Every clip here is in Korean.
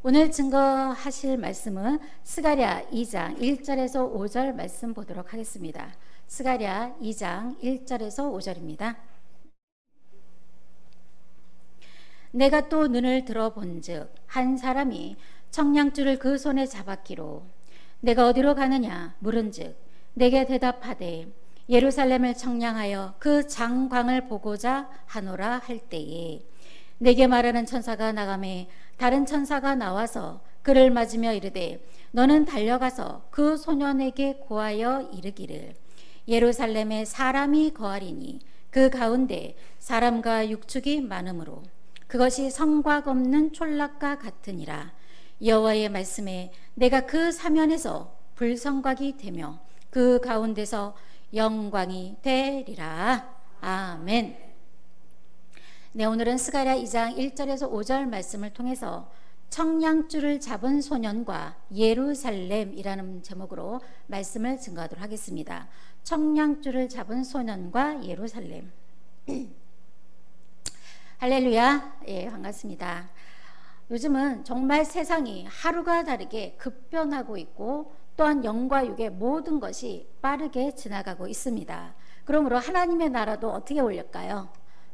오늘 증거하실 말씀은 스가랴 2장 1절에서 5절 말씀 보도록 하겠습니다. 스가랴 2장 1절에서 5절입니다. 내가 또 눈을 들어본즉 한 사람이 청량줄을 그 손에 잡았기로 내가 어디로 가느냐 물은즉 내게 대답하되 예루살렘을 청량하여 그 장광을 보고자 하노라 할 때에 내게 말하는 천사가 나가매 다른 천사가 나와서 그를 맞으며 이르되 너는 달려가서 그 소년에게 고하여 이르기를 예루살렘에 사람이 거하리니 그 가운데 사람과 육축이 많으므로 그것이 성곽 없는 촌락과 같으니라. 여호와의 말씀에 내가 그 사면에서 불성곽이 되며 그 가운데서 영광이 되리라. 아멘. 네, 오늘은 스가랴 2장 1절에서 5절 말씀을 통해서 청량줄을 잡은 소년과 예루살렘이라는 제목으로 말씀을 증거하도록 하겠습니다. 청량줄을 잡은 소년과 예루살렘. 할렐루야. 예, 반갑습니다. 요즘은 정말 세상이 하루가 다르게 급변하고 있고 또한 영과 육의 모든 것이 빠르게 지나가고 있습니다. 그러므로 하나님의 나라도 어떻게 올릴까요?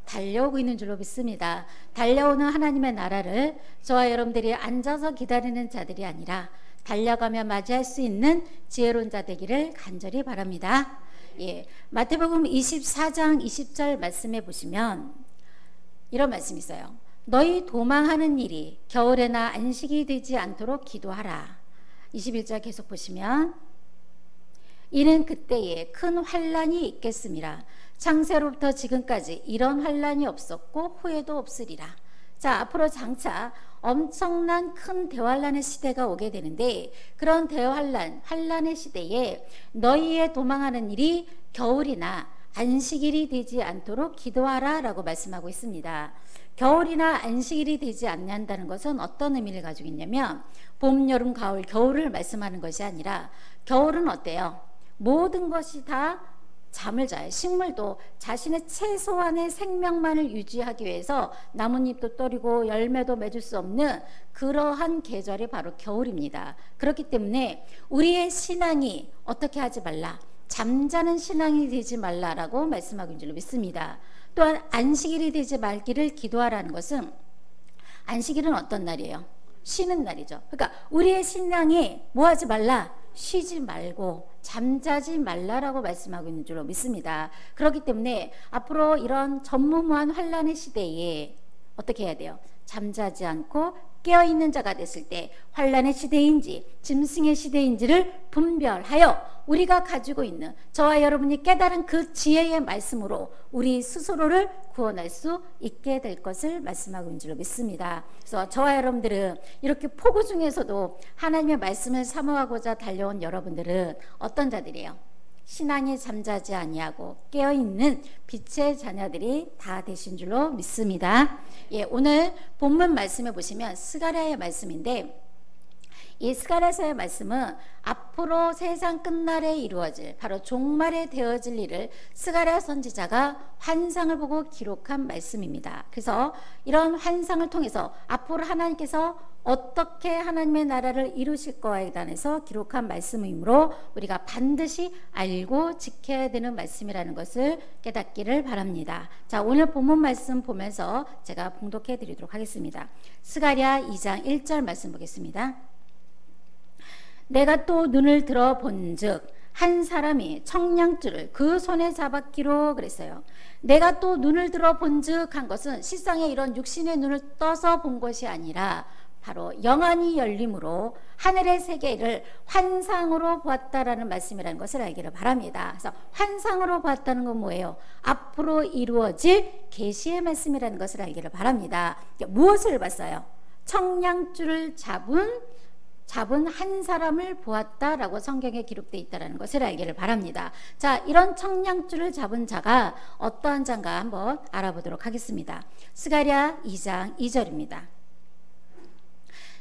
달려오고 있는 줄로 믿습니다. 달려오는 하나님의 나라를 저와 여러분들이 앉아서 기다리는 자들이 아니라 달려가며 맞이할 수 있는 지혜로운 자 되기를 간절히 바랍니다. 예, 마태복음 24장 20절 말씀해 보시면 이런 말씀이 있어요. 너희 도망하는 일이 겨울에나 안식이 되지 않도록 기도하라. 21절 계속 보시면 이는 그때에 큰 환난이 있겠음이라. 창세로부터 지금까지 이런 환난이 없었고 후에도 없으리라. 자, 앞으로 장차 엄청난 큰 대환란의 시대가 오게 되는데 그런 환란의 시대에 너희의 도망하는 일이 겨울이나 안식일이 되지 않도록 기도하라 라고 말씀하고 있습니다. 겨울이나 안식일이 되지 않는다는 것은 어떤 의미를 가지고 있냐면 봄, 여름, 가을, 겨울을 말씀하는 것이 아니라 겨울은 어때요? 모든 것이 다 잠을 자요. 식물도 자신의 최소한의 생명만을 유지하기 위해서 나뭇잎도 떨이고 열매도 맺을 수 없는 그러한 계절이 바로 겨울입니다. 그렇기 때문에 우리의 신앙이 어떻게 하지 말라, 잠자는 신앙이 되지 말라라고 말씀하고 있는 줄로 믿습니다. 또한 안식일이 되지 말기를 기도하라는 것은 안식일은 어떤 날이에요? 쉬는 날이죠. 그러니까 우리의 신앙이 뭐 하지 말라? 쉬지 말고 잠자지 말라라고 말씀하고 있는 줄로 믿습니다. 그렇기 때문에 앞으로 이런 전무후무한 환란의 시대에 어떻게 해야 돼요? 잠자지 않고 깨어있는 자가 됐을 때 환란의 시대인지 짐승의 시대인지를 분별하여 우리가 가지고 있는 저와 여러분이 깨달은 그 지혜의 말씀으로 우리 스스로를 구원할 수 있게 될 것을 말씀하고 있는 줄로 믿습니다. 그래서 저와 여러분들은 이렇게 폭우 중에서도 하나님의 말씀을 사모하고자 달려온 여러분들은 어떤 자들이에요? 신앙이 잠자지 아니하고 깨어있는 빛의 자녀들이 다 되신 줄로 믿습니다. 예, 오늘 본문 말씀에 보시면 스가랴의 말씀인데 이 스가랴서의 말씀은 앞으로 세상 끝날에 이루어질 바로 종말에 되어질 일을 스가랴 선지자가 환상을 보고 기록한 말씀입니다. 그래서 이런 환상을 통해서 앞으로 하나님께서 어떻게 하나님의 나라를 이루실 거에 대해서 기록한 말씀이므로 우리가 반드시 알고 지켜야 되는 말씀이라는 것을 깨닫기를 바랍니다. 자, 오늘 본문 말씀 보면서 제가 봉독해 드리도록 하겠습니다. 스가랴 2장 1절 말씀 보겠습니다. 내가 또 눈을 들어 본즉 한 사람이 청량줄을 그 손에 잡았기로 그랬어요. 내가 또 눈을 들어 본즉 한 것은 실상에 이런 육신의 눈을 떠서 본 것이 아니라 바로 영안이 열림으로 하늘의 세계를 환상으로 보았다라는 말씀이라는 것을 알기를 바랍니다. 그래서 환상으로 보았다는 건 뭐예요? 앞으로 이루어질 계시의 말씀이라는 것을 알기를 바랍니다. 무엇을 봤어요? 청량줄을 잡은 잡은 한 사람을 보았다라고 성경에 기록되어 있다는 것을 알기를 바랍니다. 자, 이런 청량줄을 잡은 자가 어떠한 자인가 한번 알아보도록 하겠습니다. 스가랴 2장 2절입니다.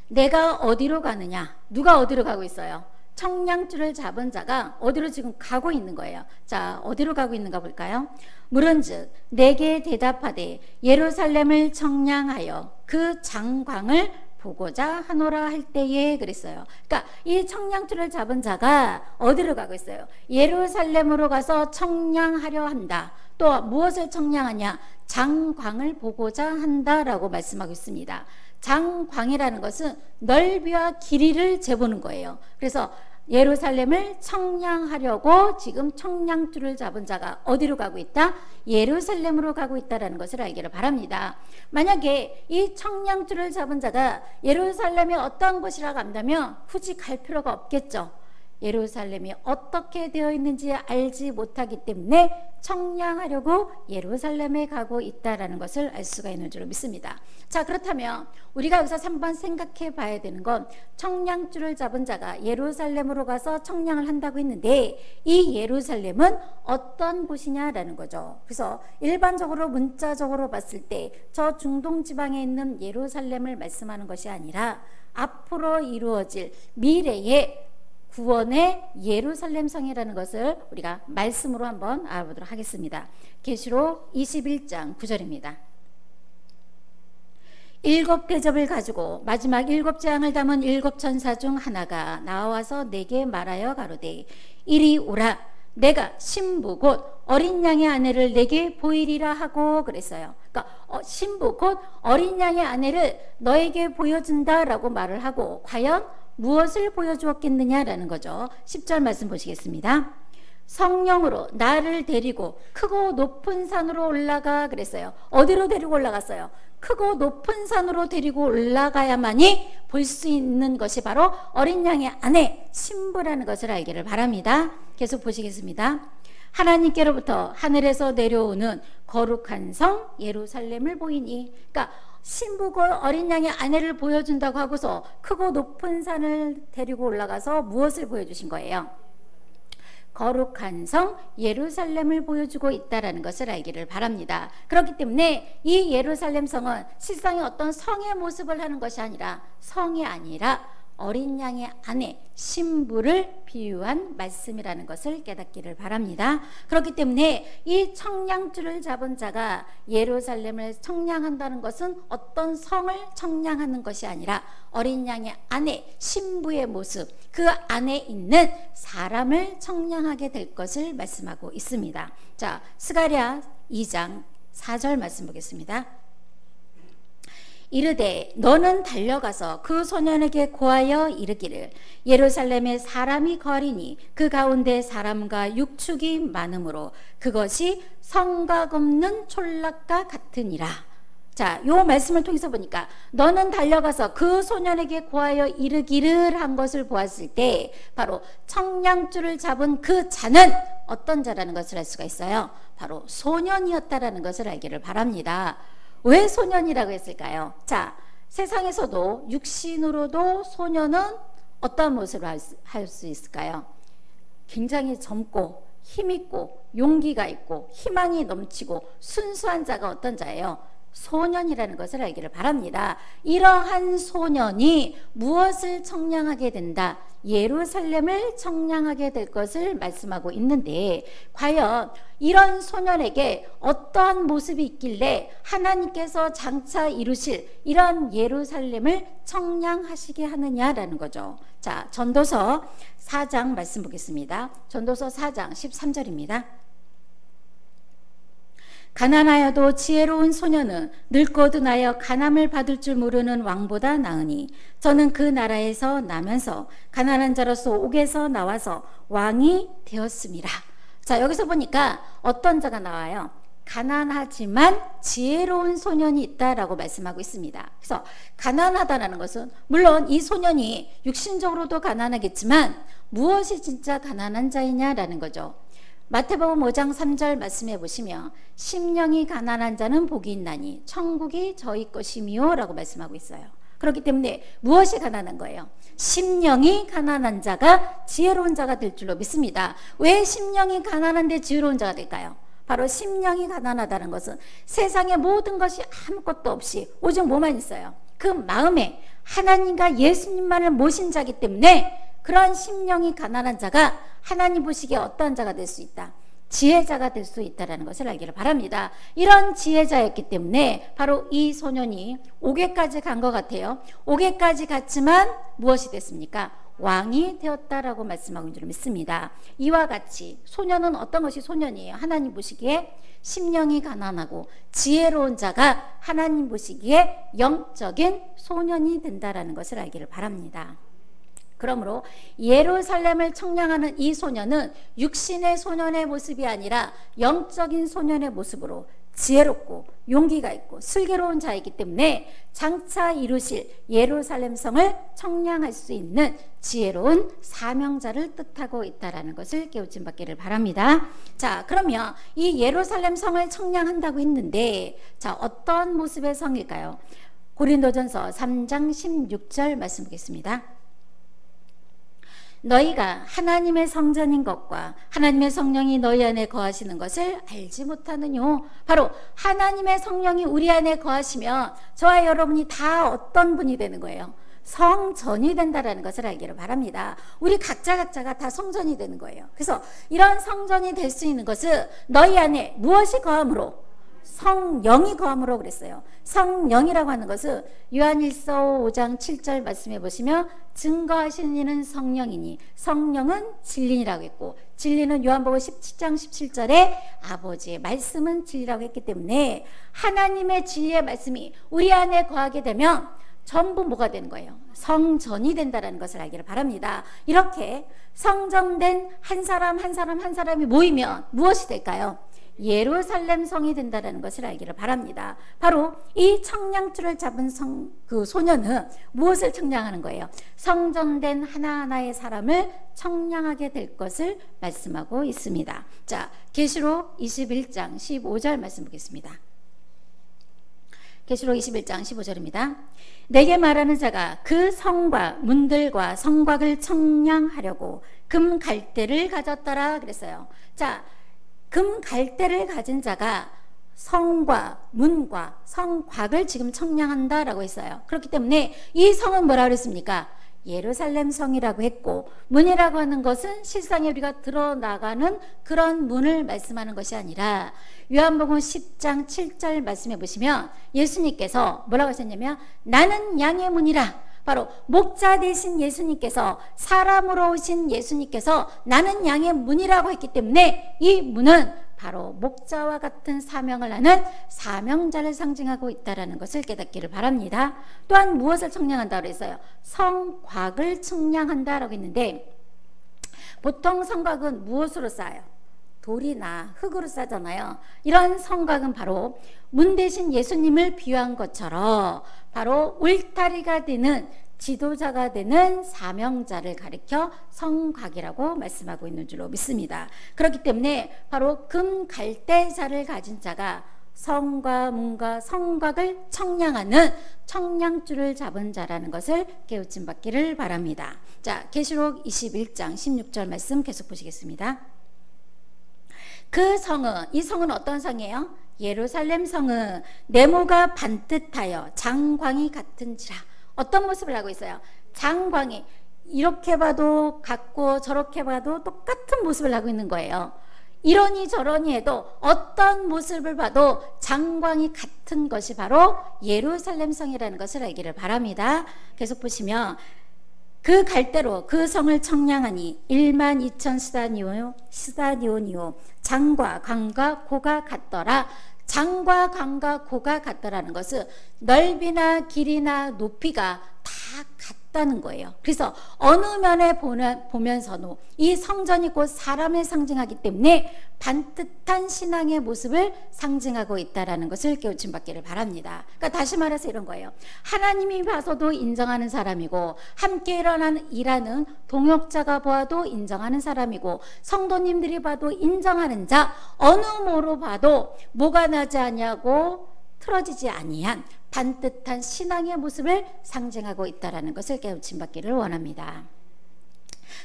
내가 어디로 가느냐? 누가 어디로 가고 있어요? 청량줄을 잡은 자가 어디로 지금 가고 있는 거예요. 자, 어디로 가고 있는가 볼까요? 물은즉 내게 대답하되 예루살렘을 청량하여 그 장광을 보고자 하노라 할 때에 그랬어요. 그러니까 이 청량줄을 잡은 자가 어디로 가고 있어요? 예루살렘으로 가서 청량하려 한다. 또 무엇을 청량하냐? 장광을 보고자 한다라고 말씀하고 있습니다. 장광이라는 것은 넓이와 길이를 재보는 거예요. 그래서 예루살렘을 청량하려고 지금 청량줄을 잡은 자가 어디로 가고 있다? 예루살렘으로 가고 있다는 것을 알기를 바랍니다. 만약에 이 청량줄을 잡은 자가 예루살렘이 어떠한 곳이라고 한다면 굳이 갈 필요가 없겠죠. 예루살렘이 어떻게 되어 있는지 알지 못하기 때문에 청량하려고 예루살렘에 가고 있다는 것을 알 수가 있는 줄 믿습니다. 자, 그렇다면 우리가 여기서 한번 생각해 봐야 되는 건 청량줄을 잡은 자가 예루살렘으로 가서 청량을 한다고 했는데 이 예루살렘은 어떤 곳이냐라는 거죠. 그래서 일반적으로 문자적으로 봤을 때 저 중동 지방에 있는 예루살렘을 말씀하는 것이 아니라 앞으로 이루어질 미래의 구원의 예루살렘 성이라는 것을 우리가 말씀으로 한번 알아보도록 하겠습니다. 계시록 21장 9절입니다. 7 대접을 가지고 마지막 7 재앙을 담은 7 천사 중 하나가 나와서 내게 말하여 가로되 이리 오라 내가 신부 곧 어린 양의 아내를 내게 보이리라 하고 그랬어요. 그러니까 신부 곧 어린 양의 아내를 너에게 보여준다라고 말을 하고 과연 무엇을 보여주었겠느냐라는 거죠. 10절 말씀 보시겠습니다. 성령으로 나를 데리고 크고 높은 산으로 올라가 그랬어요. 어디로 데리고 올라갔어요? 크고 높은 산으로 데리고 올라가야만이 볼 수 있는 것이 바로 어린 양의 아내 신부라는 것을 알기를 바랍니다. 계속 보시겠습니다. 하나님께로부터 하늘에서 내려오는 거룩한 성 예루살렘을 보이니, 그러니까 신부고 어린 양의 아내를 보여준다고 하고서 크고 높은 산을 데리고 올라가서 무엇을 보여주신 거예요? 거룩한 성 예루살렘을 보여주고 있다는 것을 알기를 바랍니다. 그렇기 때문에 이 예루살렘 성은 실상의 어떤 성의 모습을 하는 것이 아니라 성이 아니라 어린 양의 아내 신부를 비유한 말씀이라는 것을 깨닫기를 바랍니다. 그렇기 때문에 이 청량줄을 잡은 자가 예루살렘을 청량한다는 것은 어떤 성을 청량하는 것이 아니라 어린 양의 아내 신부의 모습, 그 안에 있는 사람을 청량하게 될 것을 말씀하고 있습니다. 자, 스가랴 2장 4절 말씀 보겠습니다. 이르되 너는 달려가서 그 소년에게 고하여 이르기를 예루살렘에 사람이 거하리니 그 가운데 사람과 육축이 많으므로 그것이 성각 없는 촌락과 같으니라. 자, 요 말씀을 통해서 보니까 너는 달려가서 그 소년에게 고하여 이르기를 한 것을 보았을 때 바로 청량줄을 잡은 그 자는 어떤 자라는 것을 알 수가 있어요. 바로 소년이었다라는 것을 알기를 바랍니다. 왜 소년이라고 했을까요? 자, 세상에서도 육신으로도 소년은 어떤 모습을 할 수 있을까요? 굉장히 젊고 힘있고 용기가 있고 희망이 넘치고 순수한 자가 어떤 자예요? 소년이라는 것을 알기를 바랍니다. 이러한 소년이 무엇을 청량하게 된다? 예루살렘을 청량하게 될 것을 말씀하고 있는데 과연 이런 소년에게 어떠한 모습이 있길래 하나님께서 장차 이루실 이런 예루살렘을 청량하시게 하느냐라는 거죠. 자, 전도서 4장 말씀 보겠습니다. 전도서 4장 13절입니다. 가난하여도 지혜로운 소년은 늙거든하여 간함을 받을 줄 모르는 왕보다 나으니 저는 그 나라에서 나면서 가난한 자로서 옥에서 나와서 왕이 되었습니다. 자, 여기서 보니까 어떤 자가 나와요? 가난하지만 지혜로운 소년이 있다라고 말씀하고 있습니다. 그래서 가난하다는 것은 물론 이 소년이 육신적으로도 가난하겠지만 무엇이 진짜 가난한 자이냐라는 거죠. 마태복음 5장 3절 말씀해 보시면 심령이 가난한 자는 복이 있나니 천국이 저희 것이미요 라고 말씀하고 있어요. 그렇기 때문에 무엇이 가난한 거예요? 심령이 가난한 자가 지혜로운 자가 될 줄로 믿습니다. 왜 심령이 가난한데 지혜로운 자가 될까요? 바로 심령이 가난하다는 것은 세상의 모든 것이 아무것도 없이 오직 뭐만 있어요? 그 마음에 하나님과 예수님만을 모신 자기 때문에 그런 심령이 가난한 자가 하나님 보시기에 어떤 자가 될 수 있다? 지혜자가 될 수 있다는 것을 알기를 바랍니다. 이런 지혜자였기 때문에 바로 이 소년이 옥에까지 간 것 같아요. 옥에까지 갔지만 무엇이 됐습니까? 왕이 되었다라고 말씀하고 있는 줄 믿습니다. 이와 같이 소년은 어떤 것이 소년이에요? 하나님 보시기에 심령이 가난하고 지혜로운 자가 하나님 보시기에 영적인 소년이 된다라는 것을 알기를 바랍니다. 그러므로 예루살렘을 청량하는 이 소년은 육신의 소년의 모습이 아니라 영적인 소년의 모습으로 지혜롭고 용기가 있고 슬기로운 자이기 때문에 장차 이루실 예루살렘 성을 청량할 수 있는 지혜로운 사명자를 뜻하고 있다는 것을 깨우침 받기를 바랍니다. 자, 그러면 이 예루살렘 성을 청량한다고 했는데 자, 어떤 모습의 성일까요? 고린도전서 3장 16절 말씀 보겠습니다. 너희가 하나님의 성전인 것과 하나님의 성령이 너희 안에 거하시는 것을 알지 못하느뇨. 바로 하나님의 성령이 우리 안에 거하시면 저와 여러분이 다 어떤 분이 되는 거예요? 성전이 된다라는 것을 알기를 바랍니다. 우리 각자가 다 성전이 되는 거예요. 그래서 이런 성전이 될 수 있는 것은 너희 안에 무엇이 거함으로? 성령이 거함으로 그랬어요. 성령이라고 하는 것은 요한일서 5장 7절 말씀해 보시면 증거하시는 이는 성령이니 성령은 진리니라고 했고 진리는 요한복음 17장 17절에 아버지의 말씀은 진리라고 했기 때문에 하나님의 진리의 말씀이 우리 안에 거하게 되면 전부 뭐가 되는 거예요? 성전이 된다는 것을 알기를 바랍니다. 이렇게 성전된 한 사람이 모이면 무엇이 될까요? 예루살렘 성이 된다는 것을 알기를 바랍니다. 바로 이 청량줄을 잡은 그 소년은 무엇을 청량하는 거예요? 성전된 하나하나의 사람을 청량하게 될 것을 말씀하고 있습니다. 자, 계시록 21장 15절 말씀 보겠습니다. 계시록 21장 15절입니다. 내게 말하는 자가 그 성과 문들과 성곽을 청량하려고 금 갈대를 가졌더라 그랬어요. 자, 금 갈대를 가진 자가 성과 문과 성곽을 지금 청량한다라고 했어요. 그렇기 때문에 이 성은 뭐라고 그랬습니까? 예루살렘 성이라고 했고 문이라고 하는 것은 실상에 우리가 들어나가는 그런 문을 말씀하는 것이 아니라 요한복음 10장 7절 말씀해 보시면 예수님께서 뭐라고 하셨냐면 나는 양의 문이라. 바로 목자 되신 예수님께서 사람으로 오신 예수님께서 나는 양의 문이라고 했기 때문에 이 문은 바로 목자와 같은 사명을 하는 사명자를 상징하고 있다는 것을 깨닫기를 바랍니다. 또한 무엇을 청량한다고 했어요? 성곽을 청량한다라고 했는데 보통 성곽은 무엇으로 쌓아요? 돌이나 흙으로 싸잖아요. 이런 성곽은 바로 문 대신 예수님을 비유한 것처럼 바로 울타리가 되는 지도자가 되는 사명자를 가리켜 성곽이라고 말씀하고 있는 줄로 믿습니다. 그렇기 때문에 바로 금 갈대자를 가진 자가 성과 문과 성곽을 청량하는 청량줄을 잡은 자라는 것을 깨우침 받기를 바랍니다. 자, 계시록 21장 16절 말씀 계속 보시겠습니다. 그 성은, 이 성은 어떤 성이에요? 예루살렘 성은 네모가 반듯하여 장광이 같은지라. 어떤 모습을 하고 있어요? 장광이 이렇게 봐도 같고 저렇게 봐도 똑같은 모습을 하고 있는 거예요. 이러니 저러니 해도 어떤 모습을 봐도 장광이 같은 것이 바로 예루살렘 성이라는 것을 알기를 바랍니다. 계속 보시면 그 갈대로 그 성을 청량하니 12,000 스다디온이요 장과 강과 고가 같더라. 장과 강과 고가 같더라는 것은 넓이나 길이나 높이가 다 같다는 거예요. 그래서 어느 면에 보면서도 이 성전이 곧 사람을 상징하기 때문에 반듯한 신앙의 모습을 상징하고 있다는 것을 깨우침 받기를 바랍니다. 그러니까 다시 말해서 이런 거예요. 하나님이 봐서도 인정하는 사람이고 함께 일하는 동역자가 보아도 인정하는 사람이고 성도님들이 봐도 인정하는 자, 어느 모로 봐도 뭐가 나지 아니하고 틀어지지 아니한 반듯한 신앙의 모습을 상징하고 있다는 것을 깨우침 받기를 원합니다.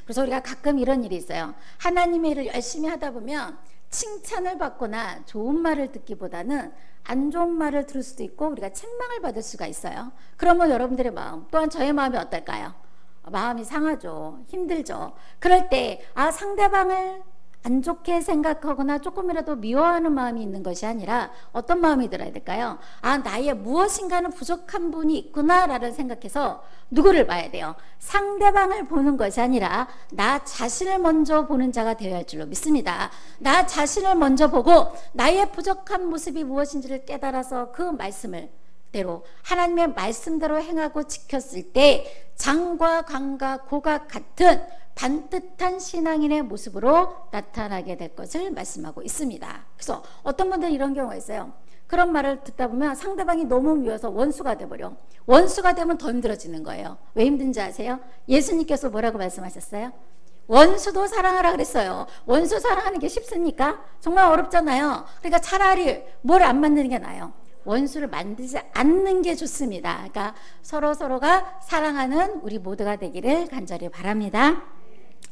그래서 우리가 가끔 이런 일이 있어요. 하나님의 일을 열심히 하다 보면 칭찬을 받거나 좋은 말을 듣기보다는 안 좋은 말을 들을 수도 있고 우리가 책망을 받을 수가 있어요. 그러면 여러분들의 마음, 또한 저의 마음이 어떨까요? 마음이 상하죠. 힘들죠. 그럴 때 상대방을 안 좋게 생각하거나 조금이라도 미워하는 마음이 있는 것이 아니라 어떤 마음이 들어야 될까요? 나의 무엇인가는 부족한 분이 있구나라는 생각해서 누구를 봐야 돼요? 상대방을 보는 것이 아니라 나 자신을 먼저 보는 자가 되어야 할 줄로 믿습니다. 나 자신을 먼저 보고 나의 부족한 모습이 무엇인지를 깨달아서 그 말씀을 대로 하나님의 말씀대로 행하고 지켰을 때 장과 관과 고가 같은 반듯한 신앙인의 모습으로 나타나게 될 것을 말씀하고 있습니다. 그래서 어떤 분들은 이런 경우가 있어요. 그런 말을 듣다 보면 상대방이 너무 미워서 원수가 돼버려. 원수가 되면 더 힘들어지는 거예요. 왜 힘든지 아세요? 예수님께서 뭐라고 말씀하셨어요? 원수도 사랑하라 그랬어요. 원수 사랑하는 게 쉽습니까? 정말 어렵잖아요. 그러니까 차라리 뭘 안 만드는 게 나아요. 원수를 만들지 않는 게 좋습니다. 그러니까 서로가 사랑하는 우리 모두가 되기를 간절히 바랍니다.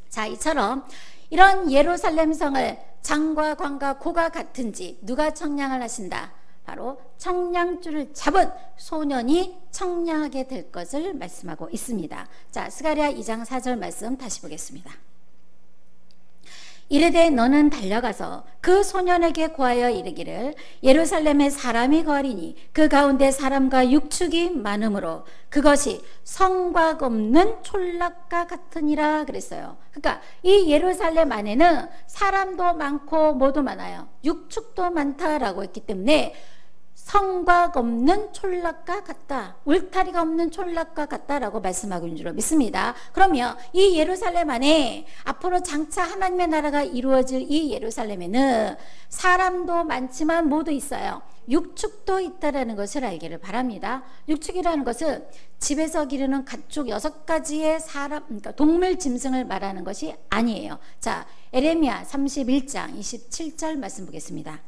자, 이처럼 이런 예루살렘 성을 장과 관과 고가 같은지 누가 청량을 하신다? 바로 청량줄을 잡은 소년이 청량하게 될 것을 말씀하고 있습니다. 자, 스가랴 2장 4절 말씀 다시 보겠습니다. 이르되 너는 달려가서 그 소년에게 고하여 이르기를 예루살렘에 사람이 거하리니 그 가운데 사람과 육축이 많으므로 그것이 성곽 없는 촌락과 같으니라 그랬어요. 그러니까 이 예루살렘 안에는 사람도 많고 뭐도 많아요. 육축도 많다라고 했기 때문에 성곽 없는 촌락과 같다, 울타리가 없는 촌락과 같다라고 말씀하고 있는 줄로 믿습니다. 그러면 이 예루살렘 안에 앞으로 장차 하나님의 나라가 이루어질 이 예루살렘에는 사람도 많지만 모두 있어요. 육축도 있다라는 것을 알기를 바랍니다. 육축이라는 것은 집에서 기르는 가축 6가지의 사람, 그러니까 동물 짐승을 말하는 것이 아니에요. 자, 에레미야 31장 27절 말씀 보겠습니다.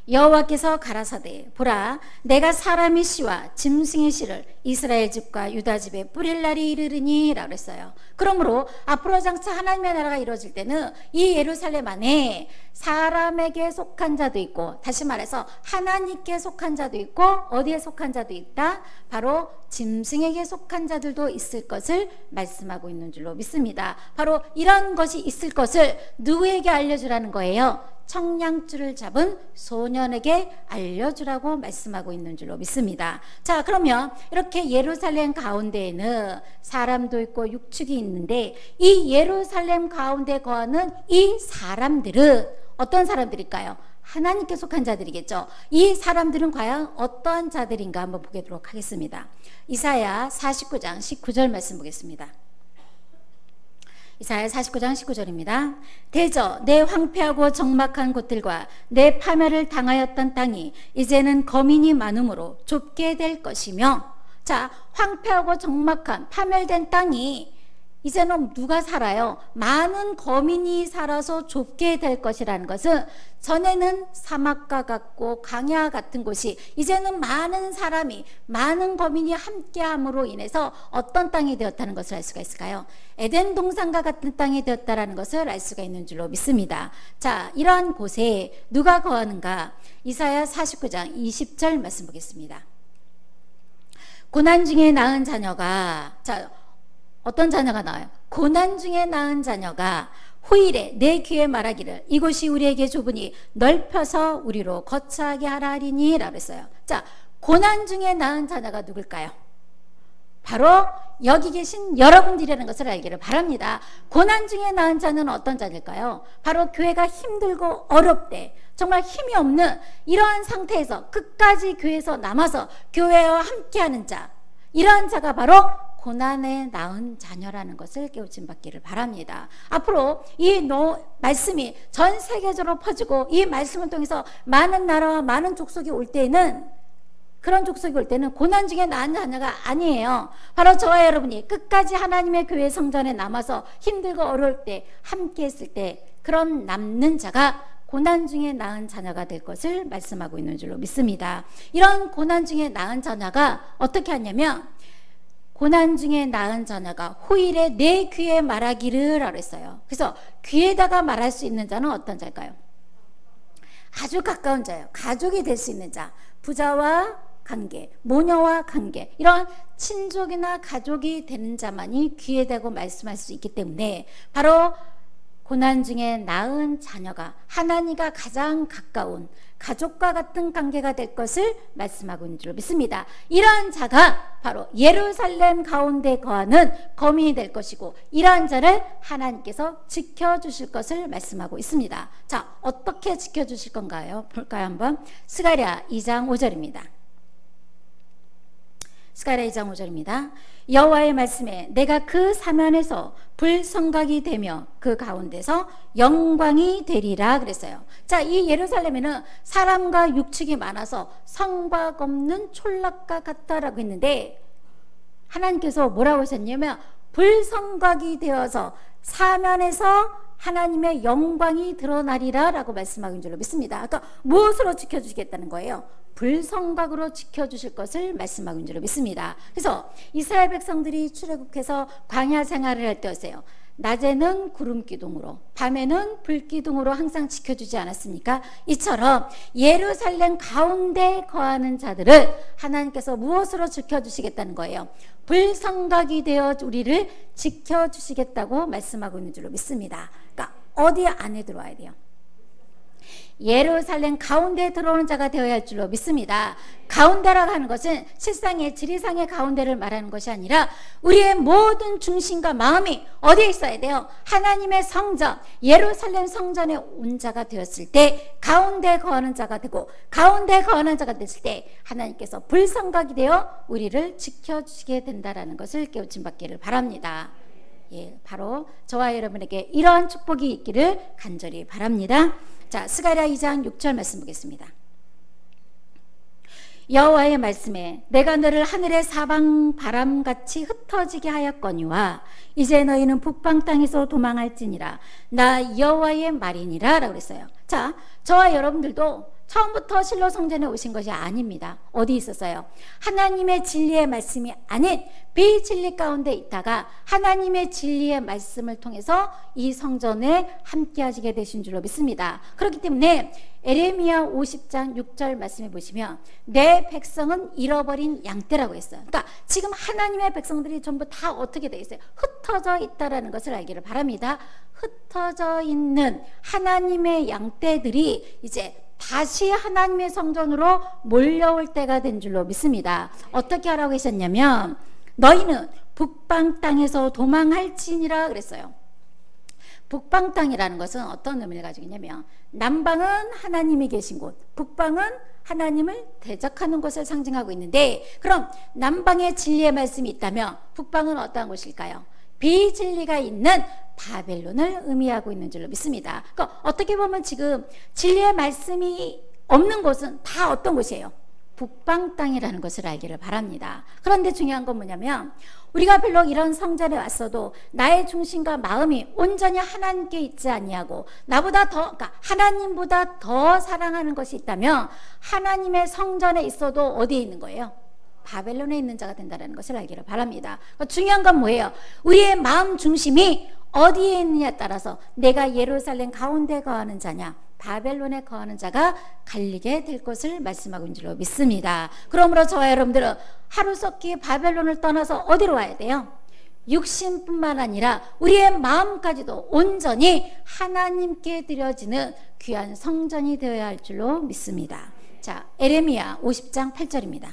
여호와께서 가라사대 보라 내가 사람의 씨와 짐승의 씨를 이스라엘 집과 유다 집에 뿌릴 날이 이르리니 라고 했어요. 그러므로 앞으로 장차 하나님의 나라가 이루어질 때는 이 예루살렘 안에 사람에게 속한 자도 있고, 다시 말해서 하나님께 속한 자도 있고, 어디에 속한 자도 있다? 바로 짐승에게 속한 자들도 있을 것을 말씀하고 있는 줄로 믿습니다. 바로 이런 것이 있을 것을 누구에게 알려주라는 거예요? 청량줄을 잡은 소년에게 알려주라고 말씀하고 있는 줄로 믿습니다. 자, 그러면 이렇게 예루살렘 가운데에는 사람도 있고 육축이 있는데, 이 예루살렘 가운데 거하는 이 사람들은 어떤 사람들일까요? 하나님께 속한 자들이겠죠. 이 사람들은 과연 어떠한 자들인가 한번 보도록 하겠습니다. 이사야 49장 19절 말씀 보겠습니다. 이사야 49장 19절입니다. 대저 내 황폐하고 적막한 곳들과 내 파멸을 당하였던 땅이 이제는 거민이 많음으로 좁게 될 것이며, 자, 황폐하고 적막한 파멸된 땅이 이제는 누가 살아요? 많은 거민이 살아서 좁게 될 것이라는 것은, 전에는 사막과 같고 강야 같은 곳이 이제는 많은 사람이, 많은 거민이 함께함으로 인해서 어떤 땅이 되었다는 것을 알 수가 있을까요? 에덴 동산과 같은 땅이 되었다는 것을 알 수가 있는 줄로 믿습니다. 자, 이러한 곳에 누가 거하는가? 이사야 49장 20절 말씀 보겠습니다. 고난 중에 낳은 자녀가, 자, 어떤 자녀가 나와요? 고난 중에 낳은 자녀가 후일에 내 귀에 말하기를 이곳이 우리에게 좁으니 넓혀서 우리로 거처하게 하라 하리니 라고 했어요. 자, 고난 중에 낳은 자녀가 누굴까요? 바로 여기 계신 여러분들이라는 것을 알기를 바랍니다. 고난 중에 낳은 자녀는 어떤 자일까요? 바로 교회가 힘들고 어렵대, 정말 힘이 없는 이러한 상태에서 끝까지 교회에서 남아서 교회와 함께하는 자, 이러한 자가 바로 고난에 낳은 자녀라는 것을 깨우침 받기를 바랍니다. 앞으로 이 말씀이 전 세계적으로 퍼지고 이 말씀을 통해서 많은 나라와 많은 족속이 올 때에는, 그런 족속이 올 때는 고난 중에 낳은 자녀가 아니에요. 바로 저와 여러분이 끝까지 하나님의 교회 성전에 남아서 힘들고 어려울 때 함께 했을 때 그런 남는 자가 고난 중에 낳은 자녀가 될 것을 말씀하고 있는 줄로 믿습니다. 이런 고난 중에 낳은 자녀가 어떻게 하냐면 고난 중에 낳은 자녀가 후일에 내 귀에 말하기를 라고 했어요. 그래서 귀에다가 말할 수 있는 자는 어떤 자일까요? 아주 가까운 자예요. 가족이 될 수 있는 자, 부자와 관계, 모녀와 관계, 이런 친족이나 가족이 되는 자만이 귀에 대고 말씀할 수 있기 때문에 바로 고난 중에 낳은 자녀가 하나님과 가장 가까운 가족과 같은 관계가 될 것을 말씀하고 있는 줄 믿습니다. 이러한 자가 바로 예루살렘 가운데 거하는 거민이 될 것이고, 이러한 자를 하나님께서 지켜주실 것을 말씀하고 있습니다. 자, 어떻게 지켜주실 건가요? 볼까요? 한번 스가랴 2장 5절입니다. 스가랴 2장 5절입니다. 여호와의 말씀에 내가 그 사면에서 불성각이 되며 그 가운데서 영광이 되리라 그랬어요. 자, 이 예루살렘에는 사람과 육축이 많아서 성곽 없는 촌락과 같다라고 했는데, 하나님께서 뭐라고 하셨냐면 불성곽이 되어서 사면에서 하나님의 영광이 드러나리라 라고 말씀하신 줄로 믿습니다. 그러니까 무엇으로 지켜주시겠다는 거예요? 불성곽으로 지켜주실 것을 말씀하고 줄로 믿습니다. 그래서 이스라엘 백성들이 출애굽해서 광야 생활을 할 때였어요. 낮에는 구름 기둥으로, 밤에는 불 기둥으로 항상 지켜주지 않았습니까? 이처럼 예루살렘 가운데 거하는 자들을 하나님께서 무엇으로 지켜주시겠다는 거예요? 불성곽이 되어 우리를 지켜주시겠다고 말씀하고 있는 줄로 믿습니다. 그러니까 어디 안에 들어와야 돼요? 예루살렘 가운데에 들어오는 자가 되어야 할 줄로 믿습니다. 가운데라고 하는 것은 실상의 지리상의 가운데를 말하는 것이 아니라 우리의 모든 중심과 마음이 어디에 있어야 돼요? 하나님의 성전, 예루살렘 성전에 온 자가 되었을 때 가운데 거하는 자가 되고, 가운데 거하는 자가 됐을 때 하나님께서 불성곽이 되어 우리를 지켜주시게 된다는 것을 깨우침 받기를 바랍니다. 예, 바로 저와 여러분에게 이러한 축복이 있기를 간절히 바랍니다. 자, 스가랴 2장 6절 말씀 보겠습니다. 여호와의 말씀에 내가 너를 하늘의 사방 바람같이 흩어지게 하였거니와 이제 너희는 북방 땅에서 도망할지니라 나 여호와의 말이니라 라고 그랬어요. 자, 저와 여러분들도 처음부터 실로 성전에 오신 것이 아닙니다. 어디 있었어요? 하나님의 진리의 말씀이 아닌 비진리 가운데 있다가 하나님의 진리의 말씀을 통해서 이 성전에 함께 하시게 되신 줄로 믿습니다. 그렇기 때문에 에레미야 50장 6절 말씀해 보시면 내 백성은 잃어버린 양떼라고 했어요. 그러니까 지금 하나님의 백성들이 전부 다 어떻게 되어 있어요? 흩어져 있다라는 것을 알기를 바랍니다. 흩어져 있는 하나님의 양떼들이 이제 다시 하나님의 성전으로 몰려올 때가 된 줄로 믿습니다. 어떻게 하라고 하셨냐면 너희는 북방 땅에서 도망할지니라 그랬어요. 북방 땅이라는 것은 어떤 의미를 가지고 있냐면 남방은 하나님이 계신 곳, 북방은 하나님을 대적하는 것을 상징하고 있는데, 그럼 남방에 진리의 말씀이 있다면 북방은 어떠한 곳일까요? 비진리가 있는 바벨론을 의미하고 있는 줄로 믿습니다. 그러니까 어떻게 보면 지금 진리의 말씀이 없는 곳은 다 어떤 곳이에요? 북방 땅이라는 것을 알기를 바랍니다. 그런데 중요한 건 뭐냐면 우리가 별로 이런 성전에 왔어도 나의 중심과 마음이 온전히 하나님께 있지 아니하고 나보다 더, 그러니까 하나님보다 더 사랑하는 것이 있다면 하나님의 성전에 있어도 어디에 있는 거예요? 바벨론에 있는 자가 된다는 것을 알기를 바랍니다. 중요한 건 뭐예요? 우리의 마음 중심이 어디에 있느냐에 따라서 내가 예루살렘 가운데 거하는 자냐, 바벨론에 거하는 자가 갈리게 될 것을 말씀하고 있는 줄로 믿습니다. 그러므로 저와 여러분들은 하루속히 바벨론을 떠나서 어디로 와야 돼요? 육신뿐만 아니라 우리의 마음까지도 온전히 하나님께 드려지는 귀한 성전이 되어야 할 줄로 믿습니다. 자, 에레미야 50장 8절입니다.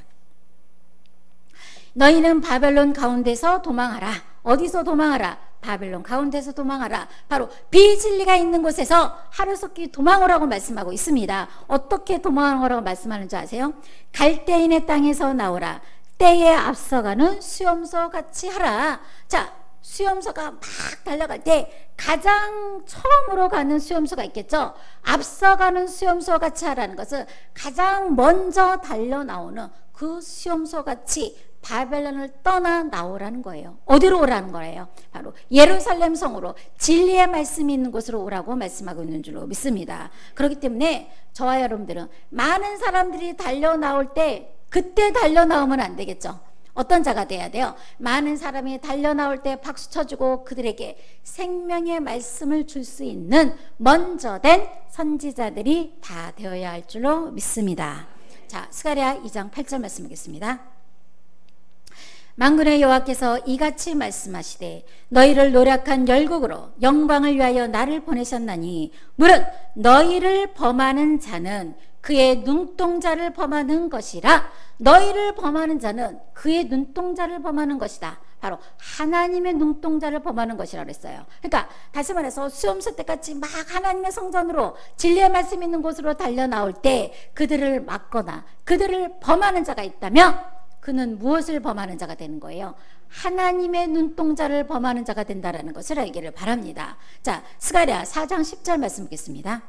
너희는 바벨론 가운데서 도망하라. 어디서 도망하라? 바벨론 가운데서 도망하라. 바로 비진리가 있는 곳에서 하루속히 도망오라고 말씀하고 있습니다. 어떻게 도망오라고 말씀하는지 아세요? 갈대인의 땅에서 나오라. 때에 앞서가는 수염소 같이 하라. 자, 수염소가 막 달려갈 때 가장 처음으로 가는 수염소가 있겠죠. 앞서가는 수염소 같이 하라는 것은 가장 먼저 달려 나오는 그 수염소 같이 바벨론을 떠나 나오라는 거예요. 어디로 오라는 거예요? 바로 예루살렘 성으로 진리의 말씀이 있는 곳으로 오라고 말씀하고 있는 줄로 믿습니다. 그렇기 때문에 저와 여러분들은 많은 사람들이 달려 나올 때 그때 달려 나오면 안 되겠죠. 어떤 자가 돼야 돼요? 많은 사람이 달려 나올 때 박수 쳐주고 그들에게 생명의 말씀을 줄 수 있는 먼저 된 선지자들이 다 되어야 할 줄로 믿습니다. 자, 스가랴 2장 8절 말씀 보겠습니다. 만군의 여호와께서 이같이 말씀하시되 너희를 노력한 열국으로 영광을 위하여 나를 보내셨나니 무릇 너희를 범하는 자는 그의 눈동자를 범하는 것이라. 너희를 범하는 자는 그의 눈동자를 범하는 것이다. 바로 하나님의 눈동자를 범하는 것이라고 그랬어요. 그러니까 다시 말해서 수염소 때같이 막 하나님의 성전으로 진리의 말씀 있는 곳으로 달려 나올 때 그들을 막거나 그들을 범하는 자가 있다면 그는 무엇을 범하는 자가 되는 거예요? 하나님의 눈동자를 범하는 자가 된다라는 것을 알기를 바랍니다. 자, 스가랴 4장 10절 말씀 보겠습니다.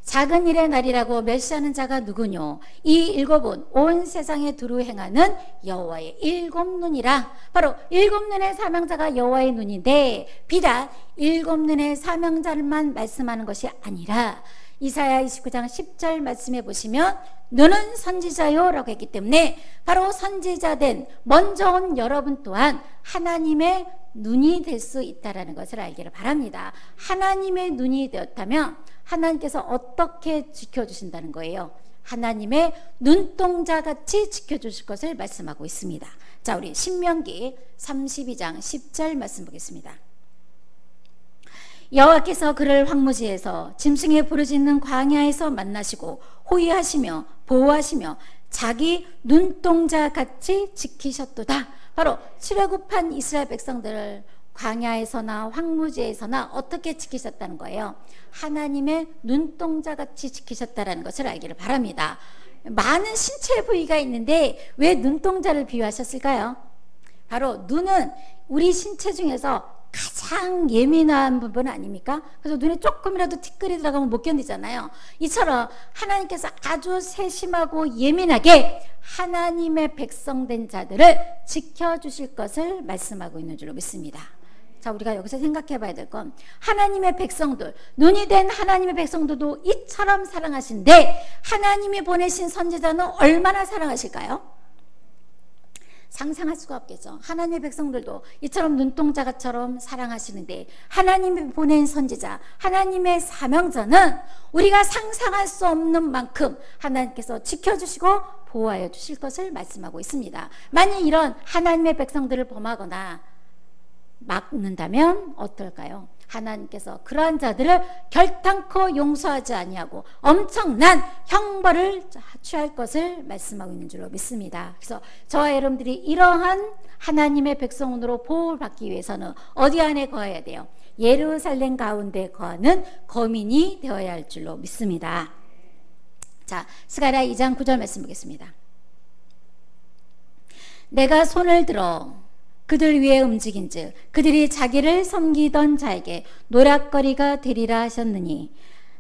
작은 일의 날이라고 멸시하는 자가 누구뇨? 이 일곱은 온 세상에 두루 행하는 여호와의 일곱 눈이라. 바로 일곱 눈의 사명자가 여호와의 눈인데 비단 일곱 눈의 사명자만 말씀하는 것이 아니라 이사야 29장 10절 말씀해 보시면 너는 선지자요 라고 했기 때문에 바로 선지자된 먼저 온 여러분 또한 하나님의 눈이 될 수 있다는 것을 알기를 바랍니다. 하나님의 눈이 되었다면 하나님께서 어떻게 지켜주신다는 거예요? 하나님의 눈동자같이 지켜주실 것을 말씀하고 있습니다. 자, 우리 신명기 32장 10절 말씀 보겠습니다. 여호와께서 그를 황무지에서 짐승의 부르짖는 광야에서 만나시고 호위하시며 보호하시며 자기 눈동자같이 지키셨도다. 바로 출애굽한 이스라엘 백성들을 광야에서나 황무지에서나 어떻게 지키셨다는 거예요? 하나님의 눈동자같이 지키셨다는 것을 알기를 바랍니다. 많은 신체 부위가 있는데 왜 눈동자를 비유하셨을까요? 바로 눈은 우리 신체 중에서 가장 예민한 부분 아닙니까? 그래서 눈에 조금이라도 티끌이 들어가면 못 견디잖아요. 이처럼 하나님께서 아주 세심하고 예민하게 하나님의 백성된 자들을 지켜주실 것을 말씀하고 있는 줄로 믿습니다. 자, 우리가 여기서 생각해 봐야 될 건 하나님의 백성들, 눈이 된 하나님의 백성들도 이처럼 사랑하신데 하나님이 보내신 선지자는 얼마나 사랑하실까요? 상상할 수가 없겠죠. 하나님의 백성들도 이처럼 눈동자처럼 사랑하시는데 하나님이 보낸 선지자, 하나님의 사명자는 우리가 상상할 수 없는 만큼 하나님께서 지켜주시고 보호하여 주실 것을 말씀하고 있습니다. 만약 이런 하나님의 백성들을 범하거나 막는다면 어떨까요? 하나님께서 그러한 자들을 결단코 용서하지 아니하고 엄청난 형벌을 취할 것을 말씀하고 있는 줄로 믿습니다. 그래서 저와 여러분들이 이러한 하나님의 백성으로 보호를 받기 위해서는 어디 안에 거해야 돼요? 예루살렘 가운데 거하는 거민이 되어야 할 줄로 믿습니다. 자, 스가랴 2장 9절 말씀 보겠습니다. 내가 손을 들어 그들 위에 움직인즉 그들이 자기를 섬기던 자에게 노략거리가 되리라 하셨느니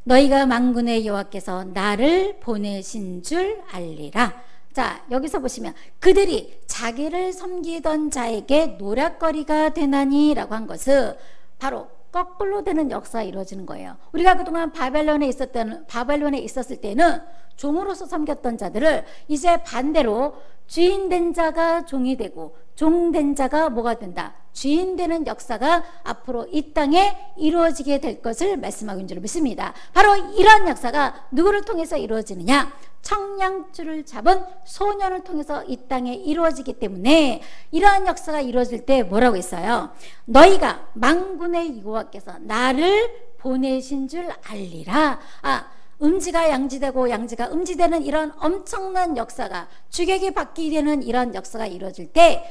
너희가 만군의 여호와께서 나를 보내신 줄 알리라. 자, 여기서 보시면 그들이 자기를 섬기던 자에게 노략거리가 되나니 라고 한 것은 바로 거꾸로 되는 역사가 이루어지는 거예요. 우리가 그동안 바벨론에 있었을 때는 종으로서 섬겼던 자들을 이제 반대로 주인된 자가 종이 되고 종된 자가 뭐가 된다? 주인 되는 역사가 앞으로 이 땅에 이루어지게 될 것을 말씀하고 있는 줄 믿습니다. 바로 이러한 역사가 누구를 통해서 이루어지느냐? 청량줄을 잡은 소년을 통해서 이 땅에 이루어지기 때문에 이러한 역사가 이루어질 때 뭐라고 했어요? 너희가 만군의 여호와께서 나를 보내신 줄 알리라. 음지가 양지되고 양지가 음지되는 이런 엄청난 역사가 주객이 바뀌는 이런 역사가 이루어질 때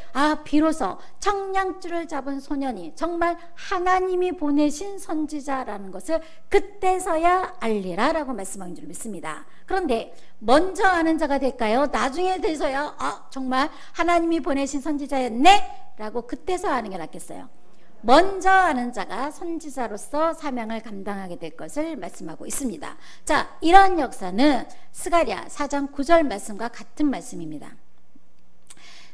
비로소 청량줄을 잡은 소년이 정말 하나님이 보내신 선지자라는 것을 그때서야 알리라 라고 말씀하는 줄 믿습니다. 그런데 먼저 아는 자가 될까요? 나중에 돼서야 정말 하나님이 보내신 선지자였네 라고 그때서 아는 게 낫겠어요? 먼저 아는 자가 선지자로서 사명을 감당하게 될 것을 말씀하고 있습니다. 자, 이러한 역사는 스가랴 4장 9절 말씀과 같은 말씀입니다.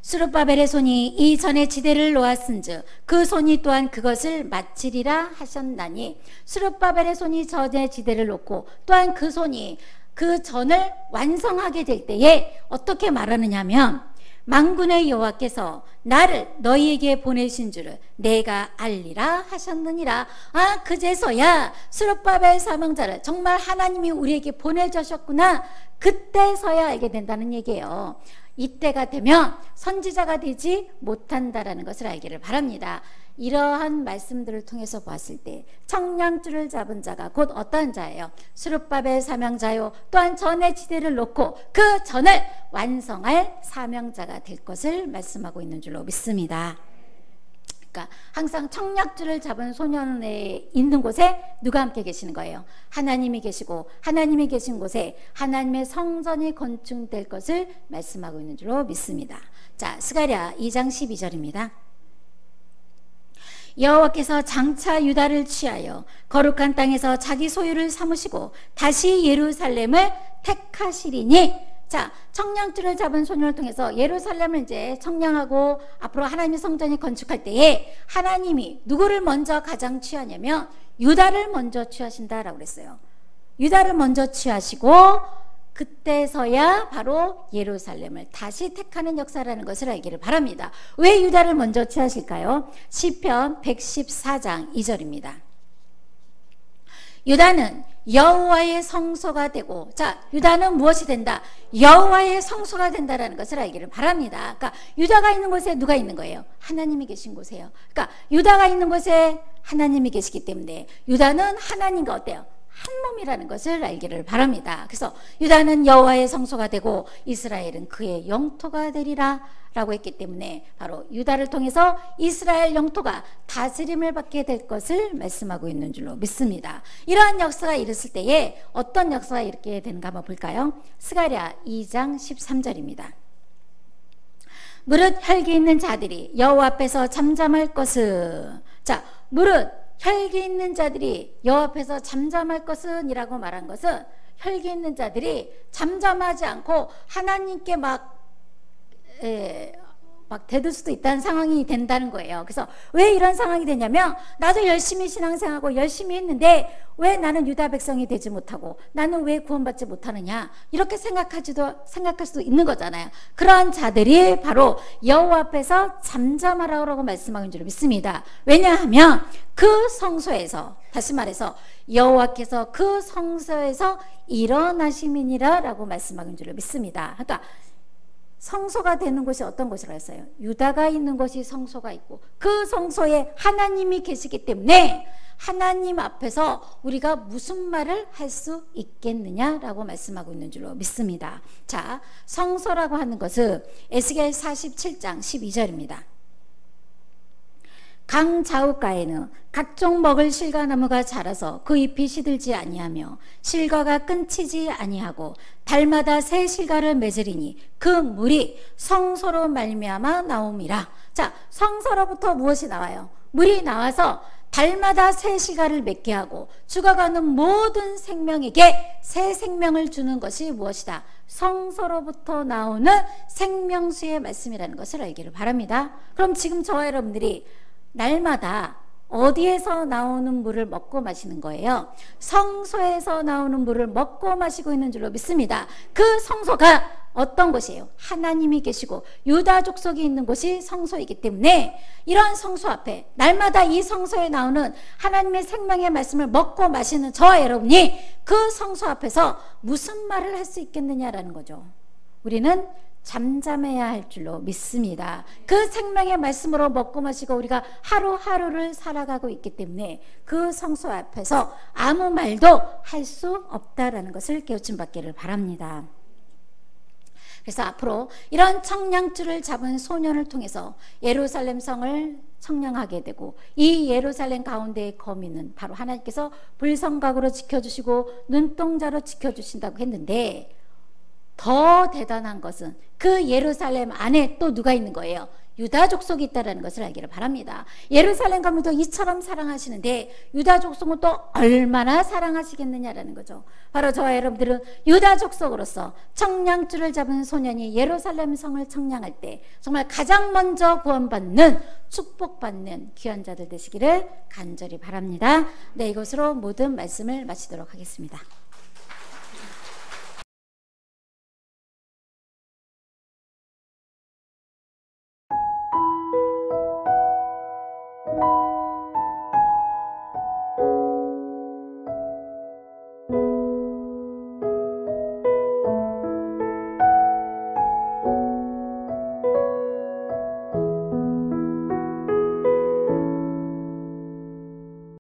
스룹바벨의 손이 이전에 지대를 놓았은즉 그 손이 또한 그것을 마치리라 하셨나니, 스룹바벨의 손이 전에 지대를 놓고 또한 그 손이 그 전을 완성하게 될 때에 어떻게 말하느냐 하면, 만군의 여호와께서 나를 너희에게 보내신 줄을 내가 알리라 하셨느니라. 아, 그제서야 스룹바벨 사명자를 정말 하나님이 우리에게 보내주셨구나, 그때서야 알게 된다는 얘기예요. 이때가 되면 선지자가 되지 못한다라는 것을 알기를 바랍니다. 이러한 말씀들을 통해서 보았을 때 청량줄을 잡은 자가 곧 어떠한 자예요? 스룹바벨 사명자요, 또한 전의 지대를 놓고 그 전을 완성할 사명자가 될 것을 말씀하고 있는 줄로 믿습니다. 그러니까 항상 청량줄을 잡은 소년에 있는 곳에 누가 함께 계시는 거예요? 하나님이 계시고, 하나님이 계신 곳에 하나님의 성전이 건축될 것을 말씀하고 있는 줄로 믿습니다. 자, 스가랴 2장 12절입니다. 여호와께서 장차 유다를 취하여 거룩한 땅에서 자기 소유를 삼으시고 다시 예루살렘을 택하시리니. 자, 청량줄을 잡은 소년을 통해서 예루살렘을 이제 청량하고 앞으로 하나님의 성전이 건축할 때에 하나님이 누구를 먼저 가장 취하냐면 유다를 먼저 취하신다라고 그랬어요. 유다를 먼저 취하시고 그때서야 바로 예루살렘을 다시 택하는 역사라는 것을 알기를 바랍니다. 왜 유다를 먼저 취하실까요? 시편 114장 2절입니다. 유다는 여호와의 성소가 되고, 자, 유다는 무엇이 된다? 여호와의 성소가 된다라는 것을 알기를 바랍니다. 그러니까 유다가 있는 곳에 누가 있는 거예요? 하나님이 계신 곳이에요. 그러니까 유다가 있는 곳에 하나님이 계시기 때문에 유다는 하나님과 어때요? 한 몸이라는 것을 알기를 바랍니다. 그래서 유다는 여호와의 성소가 되고 이스라엘은 그의 영토가 되리라 라고 했기 때문에 바로 유다를 통해서 이스라엘 영토가 다스림을 받게 될 것을 말씀하고 있는 줄로 믿습니다. 이러한 역사가 일었을 때에 어떤 역사가 이렇게 되는가 한번 볼까요? 스가랴 2장 13절입니다. 무릇 혈기 있는 자들이 여호와 앞에서 잠잠할 것은, 자, 무릇 혈기 있는 자들이 여호와 앞에서 잠잠할 것은 이라고 말한 것은, 혈기 있는 자들이 잠잠하지 않고 하나님께 막 대들 수도 있다는 상황이 된다는 거예요. 그래서 왜 이런 상황이 되냐면, 나도 열심히 신앙생활하고 열심히 했는데 왜 나는 유다 백성이 되지 못하고 나는 왜 구원받지 못하느냐, 이렇게 생각할 수도 있는 거잖아요. 그러한 자들이 바로 여호와 앞에서 잠잠하라고 말씀하는 줄 믿습니다. 왜냐하면 그 성소에서, 다시 말해서 여호와께서 그 성소에서 일어나심이니라 라고 말씀하는 줄 믿습니다. 그러니까 성소가 되는 곳이 어떤 곳이라고 했어요? 유다가 있는 곳이 성소가 있고 그 성소에 하나님이 계시기 때문에 하나님 앞에서 우리가 무슨 말을 할 수 있겠느냐라고 말씀하고 있는 줄로 믿습니다. 자, 성소라고 하는 것은 에스겔 47장 12절입니다. 강 좌우가에는 각종 먹을 실과나무가 자라서 그 잎이 시들지 아니하며 실과가 끊치지 아니하고 달마다 새 실과를 맺으리니 그 물이 성소로 말미암아 나옴이라. 자, 성소로부터 무엇이 나와요? 물이 나와서 달마다 새 실과를 맺게 하고 죽어가는 모든 생명에게 새 생명을 주는 것이 무엇이다? 성소로부터 나오는 생명수의 말씀이라는 것을 알기를 바랍니다. 그럼 지금 저와 여러분들이 날마다 어디에서 나오는 물을 먹고 마시는 거예요? 성소에서 나오는 물을 먹고 마시고 있는 줄로 믿습니다. 그 성소가 어떤 곳이에요? 하나님이 계시고 유다 족속이 있는 곳이 성소이기 때문에 이런 성소 앞에 날마다 이 성소에 나오는 하나님의 생명의 말씀을 먹고 마시는 저와 여러분이 그 성소 앞에서 무슨 말을 할 수 있겠느냐라는 거죠. 우리는 잠잠해야 할 줄로 믿습니다. 그 생명의 말씀으로 먹고 마시고 우리가 하루하루를 살아가고 있기 때문에 그 성소 앞에서 아무 말도 할 수 없다라는 것을 깨우침 받기를 바랍니다. 그래서 앞으로 이런 청량줄을 잡은 소년을 통해서 예루살렘 성을 청량하게 되고 이 예루살렘 가운데의 거민은 바로 하나님께서 불성각으로 지켜주시고 눈동자로 지켜주신다고 했는데, 더 대단한 것은 그 예루살렘 안에 또 누가 있는 거예요? 유다 족속이 있다는 것을 알기를 바랍니다. 예루살렘 가면도 이처럼 사랑하시는데 유다 족속은 또 얼마나 사랑하시겠느냐라는 거죠. 바로 저와 여러분들은 유다 족속으로서 청량줄을 잡은 소년이 예루살렘 성을 청량할 때 정말 가장 먼저 구원받는, 축복받는 귀한 자들 되시기를 간절히 바랍니다. 네, 이것으로 모든 말씀을 마치도록 하겠습니다.